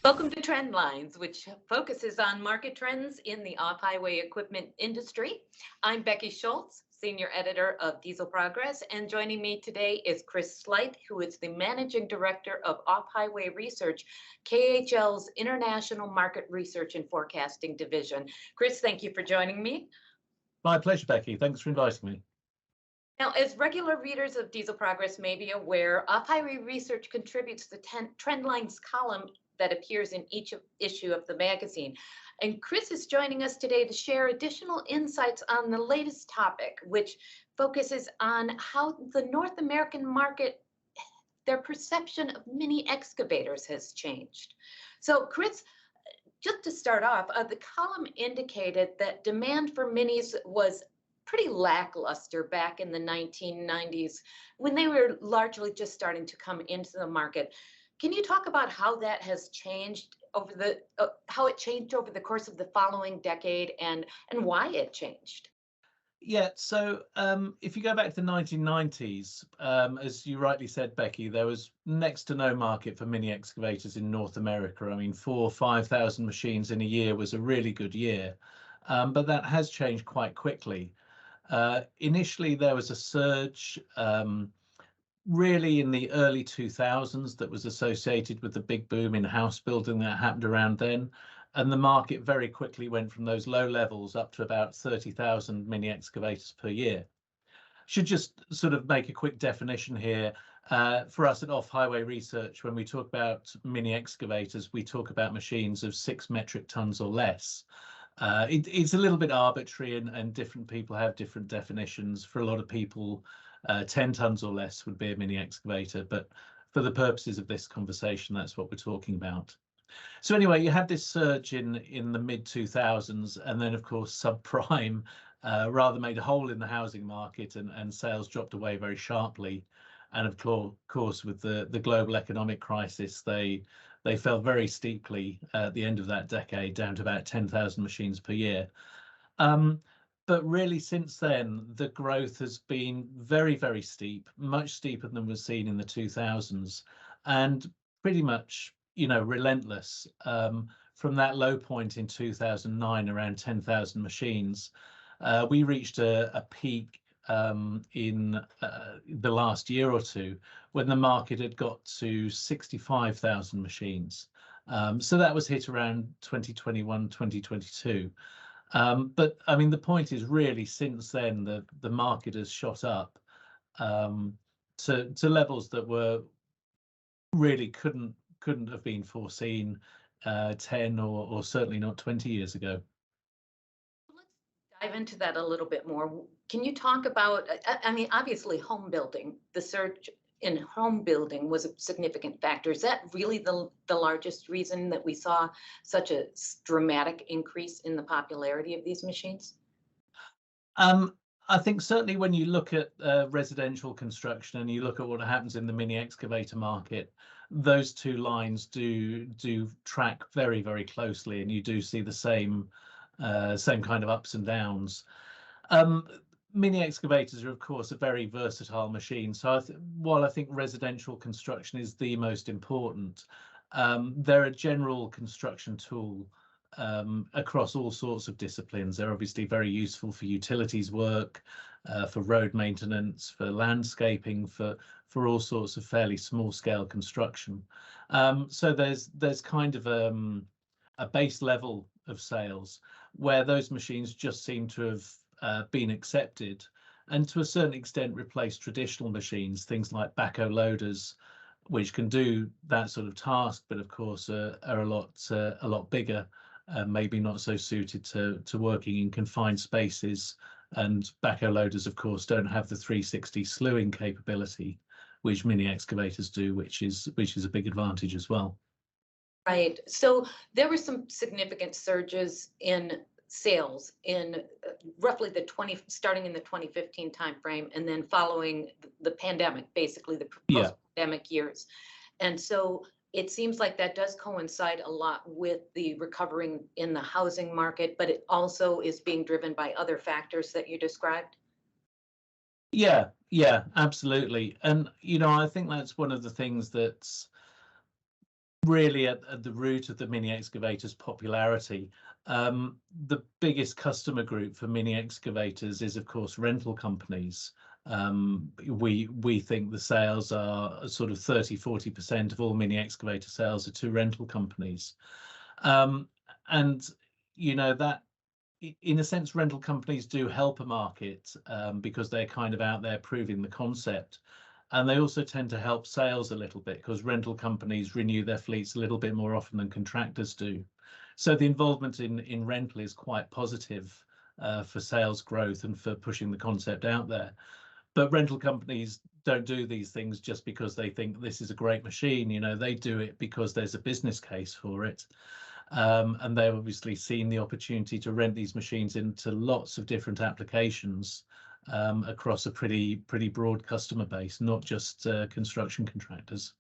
Welcome to Trendlines, which focuses on market trends in the off-highway equipment industry. I'm Becky Schultz, Senior Editor of Diesel Progress, and joining me today is Chris Sleight, who is the Managing Director of Off-Highway Research, KHL's International Market Research and Forecasting Division. Chris, thank you for joining me. My pleasure, Becky. Thanks for inviting me. Now, as regular readers of Diesel Progress may be aware, Off-Highway Research contributes the Trendlines column that appears in each issue of the magazine. And Chris is joining us today to share additional insights on the latest topic, which focuses on how the North American market, their perception of mini excavators has changed. So Chris, just to start off, the column indicated that demand for minis was pretty lackluster back in the 1990s when they were largely just starting to come into the market. Can you talk about how that has changed over the course of the following decade and why it changed? Yeah, so if you go back to the 1990s, as you rightly said, Becky, there was next to no market for mini excavators in North America. I mean, 4,000 or 5,000 machines in a year was a really good year, but that has changed quite quickly. Initially, there was a surge really in the early 2000s that was associated with the big boom in house building that happened around then. And the market very quickly went from those low levels up to about 30,000 mini excavators per year. Should just sort of make a quick definition here. For us at Off-Highway Research, when we talk about mini excavators, we talk about machines of 6 metric tons or less. It's a little bit arbitrary and different people have different definitions. For a lot of people, 10 tons or less would be a mini excavator, but for the purposes of this conversation, that's what we're talking about. So anyway, you had this surge in the mid 2000s, and then of course subprime rather made a hole in the housing market, and sales dropped away very sharply. And of course, with the global economic crisis, they fell very steeply at the end of that decade, down to about 10,000 machines per year. But really, since then, the growth has been very, very steep, much steeper than was seen in the 2000s, and pretty much, relentless. From that low point in 2009, around 10,000 machines, we reached a peak in the last year or two when the market had got to 65,000 machines. So that was hit around 2021, 2022. But I mean, the point is really since then, the market has shot up to levels that were really couldn't have been foreseen 10 or certainly not 20 years ago. Let's dive into that a little bit more. Can you talk about, I mean, obviously home building, the surge in home building was a significant factor. Is that really the largest reason that we saw such a dramatic increase in the popularity of these machines? I think certainly when you look at residential construction and you look at what happens in the mini excavator market, those two lines do track very, very closely, and you do see the same kind of ups and downs. Mini excavators are, of course, a very versatile machine. So while I think residential construction is the most important, they're a general construction tool across all sorts of disciplines. They're obviously very useful for utilities work, for road maintenance, for landscaping, for all sorts of fairly small scale construction. So there's kind of a base level of sales where those machines just seem to have been accepted, and to a certain extent replace traditional machines, things like backhoe loaders, which can do that sort of task, but of course are a lot bigger, maybe not so suited to working in confined spaces. And backhoe loaders, of course, don't have the 360 slewing capability, which mini excavators do, which is a big advantage as well. Right. So there were some significant surges in sales in roughly starting in the 2015 timeframe, and then following the pandemic, basically the post-pandemic years. And so it seems like that does coincide a lot with the recovering in the housing market, but it also is being driven by other factors that you described. Yeah, absolutely. And I think that's one of the things that's really at the root of the mini excavator's popularity. The biggest customer group for mini excavators is, of course, rental companies. We think the sales are sort of 30–40% of all mini excavator sales are to rental companies. And you know that in a sense, rental companies do help a market because they're kind of out there proving the concept. And they also tend to help sales a little bit because rental companies renew their fleets a little bit more often than contractors do. So the involvement in rental is quite positive for sales growth and for pushing the concept out there. But rental companies don't do these things just because they think this is a great machine. You know, they do it because there's a business case for it. And they've obviously seen the opportunity to rent these machines into lots of different applications across a pretty broad customer base, not just construction contractors.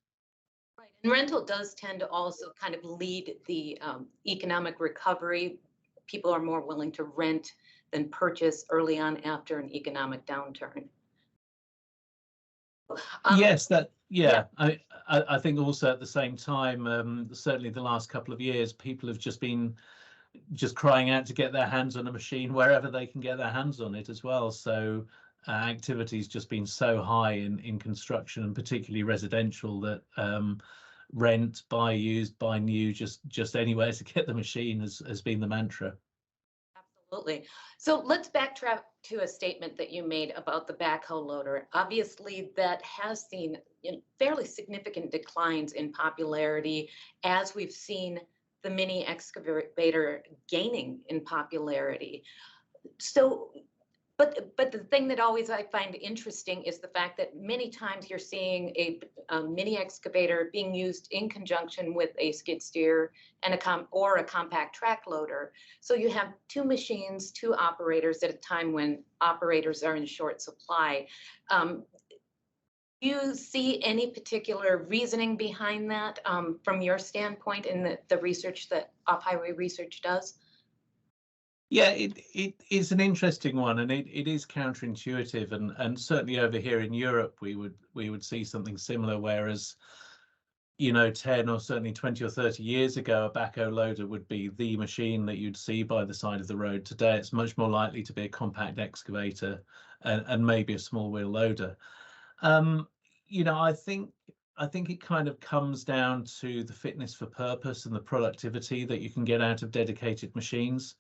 Right. And rental does tend to also kind of lead the economic recovery. People are more willing to rent than purchase early on after an economic downturn. Yes, yeah. I think also at the same time, certainly the last couple of years, people have just been crying out to get their hands on a machine wherever they can get their hands on it as well. So activity's just been so high in construction and particularly residential that rent, buy used, buy new, just anywhere to get the machine has been the mantra. Absolutely. So let's backtrack to a statement that you made about the backhoe loader. Obviously, that has seen fairly significant declines in popularity as we've seen the mini excavator gaining in popularity. So, but the thing that always I find interesting is the fact that many times you're seeing a mini excavator being used in conjunction with a skid steer and a compact track loader. So you have two machines, two operators at a time when operators are in short supply. Do you see any particular reasoning behind that from your standpoint in the research that off-highway research does? Yeah, it is an interesting one, and it is counterintuitive, and certainly over here in Europe we would see something similar, whereas 10 or certainly 20 or 30 years ago a backhoe loader would be the machine that you'd see by the side of the road. Today it's much more likely to be a compact excavator and maybe a small wheel loader. I think it kind of comes down to the fitness for purpose and the productivity that you can get out of dedicated machines.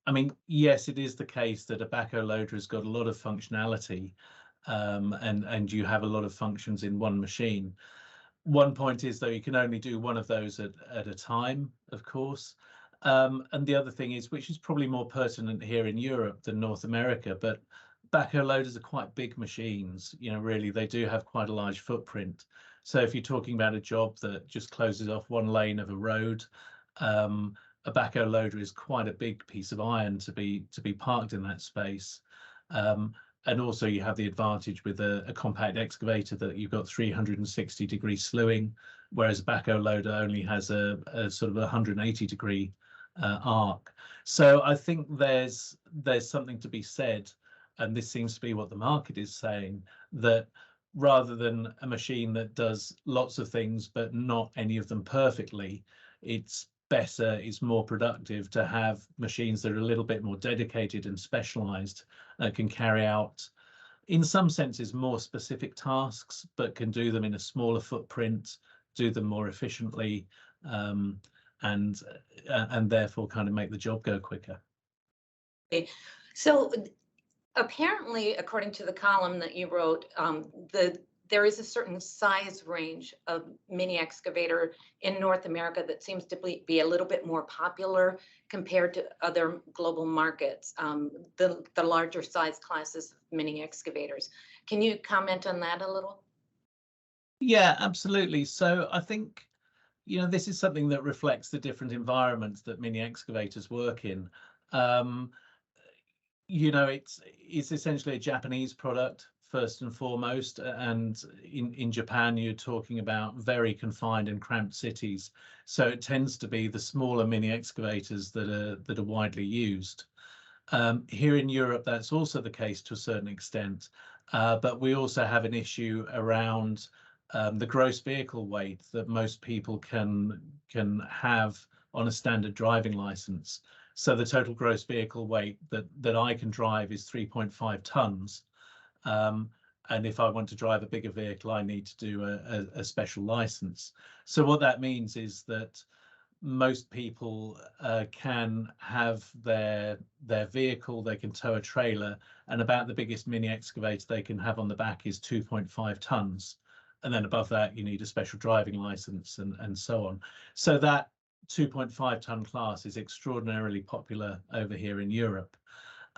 I mean, yes, it is the case that a backhoe loader has got a lot of functionality, and you have a lot of functions in one machine. One point is, though, you can only do one of those at a time, of course. And the other thing is, which is probably more pertinent here in Europe than North America, but backhoe loaders are quite big machines. Really, they do have quite a large footprint. So if you're talking about a job that just closes off one lane of a road, a backhoe loader is quite a big piece of iron to be parked in that space. And also you have the advantage with a compact excavator that you've got 360-degree slewing, whereas a backhoe loader only has a sort of 180-degree arc. So I think there's something to be said, and this seems to be what the market is saying, that rather than a machine that does lots of things but not any of them perfectly, it's better, is more productive to have machines that are a little bit more dedicated and specialized, can carry out, in some senses, more specific tasks, but can do them in a smaller footprint, do them more efficiently, and therefore kind of make the job go quicker. So apparently, according to the column that you wrote, there is a certain size range of mini excavator in North America that seems to be a little bit more popular compared to other global markets, the larger size classes of mini excavators. Can you comment on that a little? Yeah, absolutely. So I think, this is something that reflects the different environments that mini excavators work in. It's essentially a Japanese product first and foremost, and in Japan you're talking about very confined and cramped cities, so it tends to be the smaller mini excavators that are widely used. Here in Europe that's also the case to a certain extent, but we also have an issue around the gross vehicle weight that most people can have on a standard driving license. So the total gross vehicle weight that I can drive is 3.5 tons. And if I want to drive a bigger vehicle, I need to do a special license. So what that means is that most people can have their vehicle, they can tow a trailer, and about the biggest mini excavator they can have on the back is 2.5 tons. And then above that, you need a special driving license and so on. So that 2.5 ton class is extraordinarily popular over here in Europe.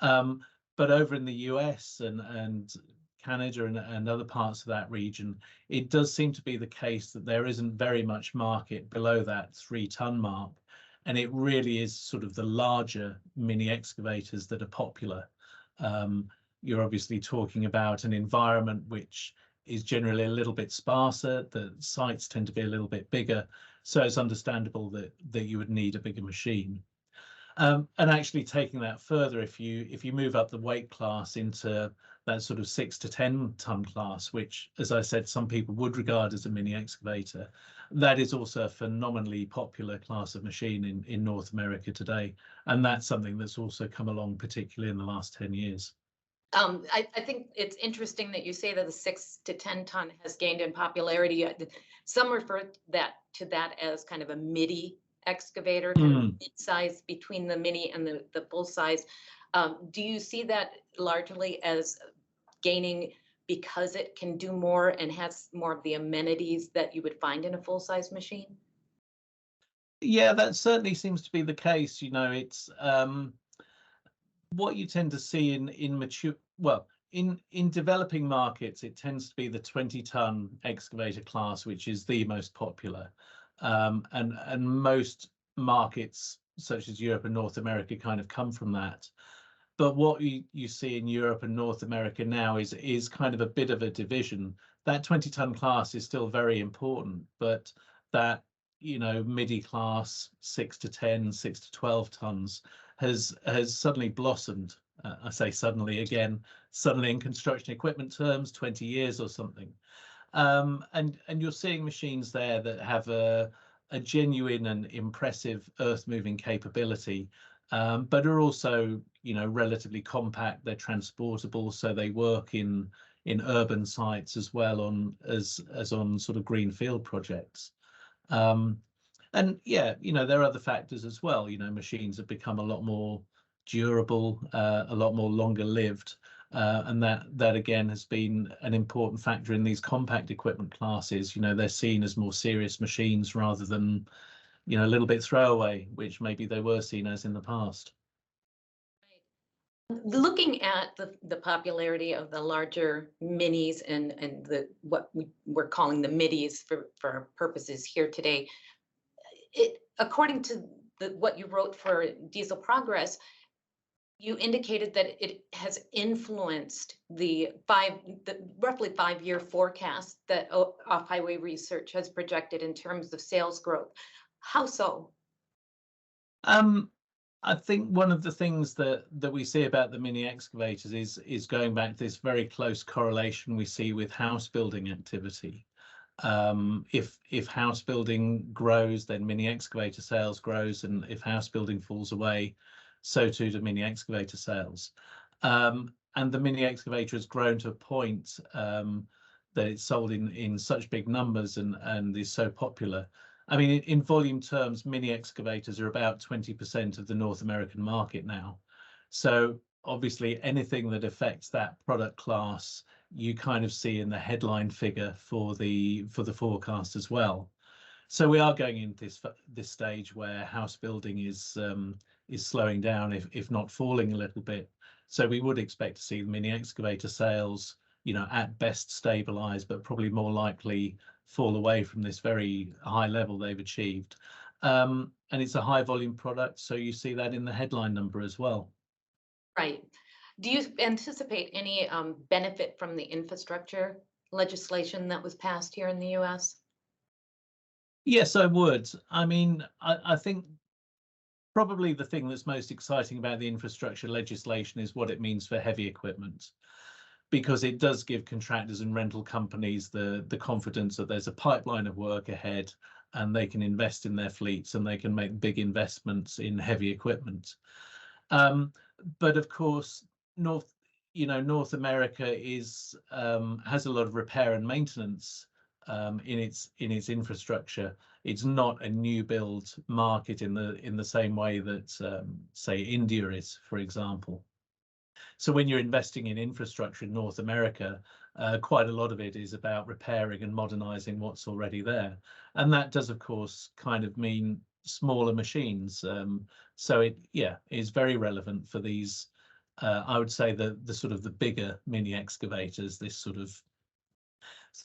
But over in the US and Canada and other parts of that region, it does seem to be the case that there isn't very much market below that 3-ton mark. And it really is sort of the larger mini excavators that are popular. You're obviously talking about an environment which is generally a little bit sparser. The sites tend to be a little bit bigger. So it's understandable that you would need a bigger machine. And actually taking that further, if you move up the weight class into that sort of 6 to 10 ton class, which, as I said, some people would regard as a mini excavator, that is also a phenomenally popular class of machine in North America today. And that's something that's also come along, particularly in the last 10 years. I think it's interesting that you say that the 6 to 10 ton has gained in popularity. Some refer to that as kind of a midi excavator, kind of mid-size between the mini and the full size. Do you see that largely as gaining because it can do more and has more of the amenities that you would find in a full-size machine? Yeah, that certainly seems to be the case. You know, it's what you tend to see in mature, well, in developing markets, it tends to be the 20-ton excavator class, which is the most popular. And most markets, such as Europe and North America, kind of come from that. But what you see in Europe and North America now is kind of a bit of a division. That 20-ton class is still very important, but that, you know, midi class 6 to 10, 6 to 12 tons has suddenly blossomed. I say suddenly again, suddenly in construction equipment terms, 20 years or something. And you're seeing machines there that have a genuine and impressive earth moving capability, but are also, you know, relatively compact. They're transportable, so they work in urban sites as well as on sort of greenfield projects. And yeah, you know, there are other factors as well. You know, machines have become a lot more durable, a lot more longer lived. And that again has been an important factor in these compact equipment classes. You know, they're seen as more serious machines rather than, you know, a little bit throwaway, which maybe they were seen as in the past. Looking at the popularity of the larger minis and the what we're calling the midis for our purposes here today, according to what you wrote for Diesel Progress, you indicated that it has influenced the roughly 5-year forecast that Off-Highway Research has projected in terms of sales growth. How so? I think one of the things that we see about the mini excavators is going back to this very close correlation we see with house building activity. If house building grows, then mini excavator sales grows, and if house building falls away, so too do mini excavator sales. And the mini excavator has grown to a point that it's sold in such big numbers and is so popular. I mean, in volume terms, mini excavators are about 20% of the North American market now. So obviously anything that affects that product class, you kind of see in the headline figure for the forecast as well. So we are going into this stage where house building is slowing down, if not falling a little bit. So we would expect to see mini excavator sales, you know, at best stabilize, but probably more likely fall away from this very high level they've achieved. And it's a high volume product, so you see that in the headline number as well. Right. Do you anticipate any benefit from the infrastructure legislation that was passed here in the US? Yes, I would. I mean, I think probably the thing that's most exciting about the infrastructure legislation is what it means for heavy equipment. because it does give contractors and rental companies the confidence that there's a pipeline of work ahead, and they can invest in their fleets and they can make big investments in heavy equipment. But of course, North America is has a lot of repair and maintenance in its infrastructure. It's not a new build market in the same way that say India is, for example. So when you're investing in infrastructure in North America, quite a lot of it is about repairing and modernizing what's already there. And that does, of course, kind of mean smaller machines. So it, yeah, is very relevant for these, I would say the sort of the bigger mini excavators, this sort of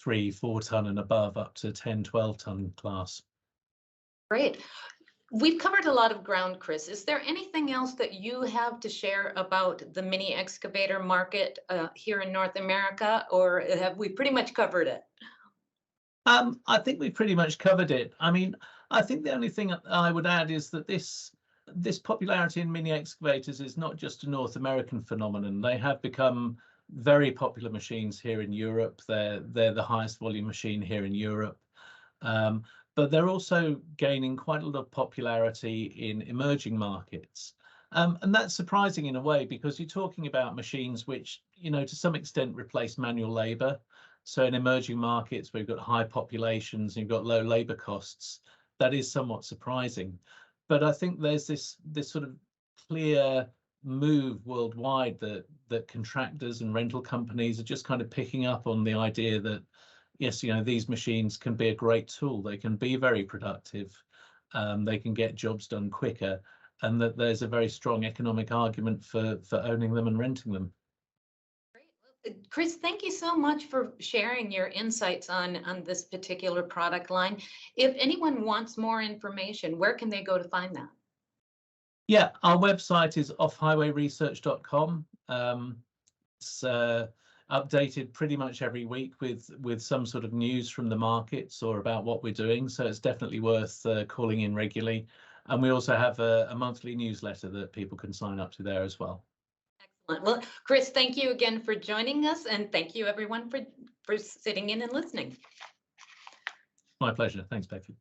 3-4 ton and above, up to 10-12 ton class. Great. We've covered a lot of ground, Chris. Is there anything else that you have to share about the mini excavator market here in North America, or have we pretty much covered it? I think we pretty much covered it. I mean, I think the only thing I would add is that this popularity in mini excavators is not just a North American phenomenon. They have become very popular machines here in Europe. They're the highest volume machine here in Europe. But they're also gaining quite a lot of popularity in emerging markets. And that's surprising in a way, because you're talking about machines which, to some extent replace manual labor. So in emerging markets, we've got high populations, and you've got low labor costs. That is somewhat surprising. But I think there's this sort of clear move worldwide that contractors and rental companies are just kind of picking up on the idea that, yes, these machines can be a great tool. They can be very productive. They can get jobs done quicker, and that there's a very strong economic argument for owning them and renting them. Great. Chris, thank you so much for sharing your insights on this particular product line. If anyone wants more information, where can they go to find that? Yeah, our website is offhighwayresearch.com. It's updated pretty much every week with some sort of news from the markets or about what we're doing. So it's definitely worth calling in regularly. And we also have a monthly newsletter that people can sign up to there as well. Excellent. Well, Chris, thank you again for joining us, and thank you everyone for sitting in and listening. My pleasure. Thanks, Becky.